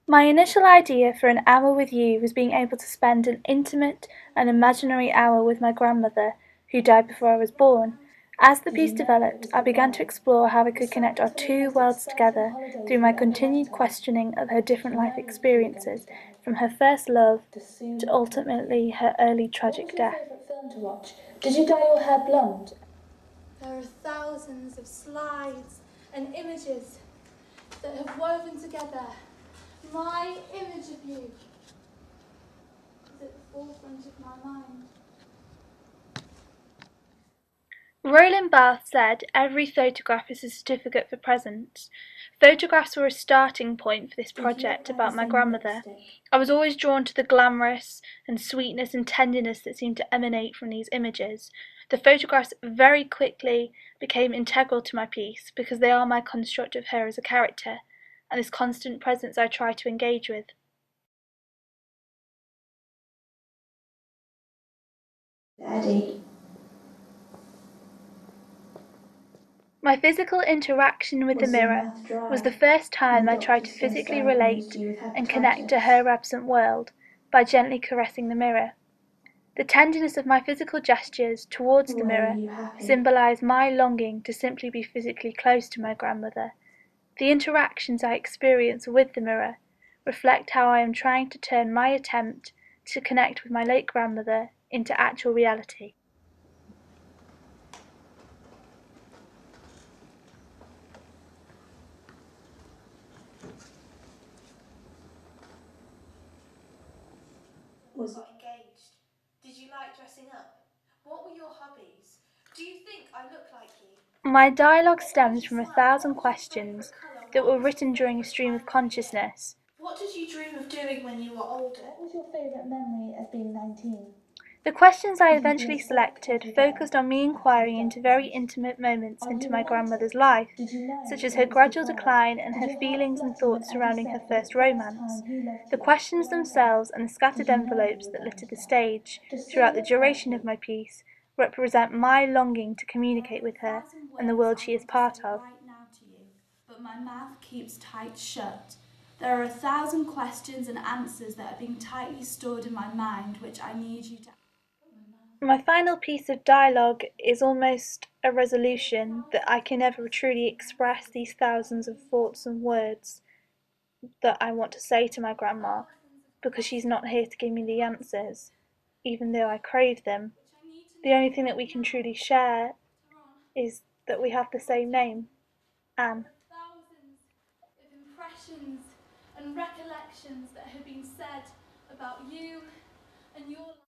My initial idea for an hour with you was being able to spend an intimate and imaginary hour with my grandmother, who died before I was born. As the piece developed, I began to explore how I could connect our two worlds together through my continued questioning of her different life experiences, from her first love to ultimately her early tragic What was your death. favourite film to watch? Did you dye your hair blonde? There are thousands of slides and images that have woven together. My image of you is at the forefront of my mind. Roland Barthes said every photograph is a certificate for presence. Photographs were a starting point for this Did you project apply the about my same grandmother. lipstick? I was always drawn to the glamorous and sweetness and tenderness that seemed to emanate from these images. The photographs very quickly became integral to my piece because they are my construct of her as a character, and this constant presence I try to engage with. Eddie. My physical interaction with the Was your mirror mouth was dry the first when time I tried to doctors physically misdiagnosed relate you with and connect to hepatitis? her absent world by gently caressing the mirror. The tenderness of my physical gestures towards the Were mirror you happy? symbolized my longing to simply be physically close to my grandmother. The interactions I experience with the mirror reflect how I am trying to turn my attempt to connect with my late grandmother into actual reality. Was Got engaged. Did you like dressing up? What were your hobbies? Do you think I look like you? My dialogue What made stems you from a smile? thousand What was your favourite questions colour? that What were was your written during a favourite stream time of of the year? consciousness. What did you dream of doing when you were older? What was your favourite memory of being 19? The questions I Did you feel eventually sick selected every day focused on me after your inquiring into death very once? intimate moments Are into you my romantic? grandmother's life, Did you know such as it her was gradual goodbye? decline and Did her your heart feelings and flutter when thoughts Eddie surrounding her said for the first first romance. time he loved The you questions forever? themselves and the scattered Did you know you envelopes were that going litter to the die? stage Does throughout the silence hurt duration of you? my piece represent my longing to There communicate are with her 1,000 and the words world I she is want to part say of. right now to you, but my mouth keeps tight shut. There are 1,000 questions and answers that are being tightly stored in my mind, which I need you to. My final piece of dialogue is almost a There are resolution that I thousands can of never questions truly and express answers these that are thousands of being thoughts and words that I want to say to my grandma, thousands of because she's not here questions to give me and the answers answers, even though I crave them. which I need to The know only thing that we right can now. truly share Tehran, is that we have the same Tehran. name, Anne. There are thousands of impressions and recollections that have been said about you and your life.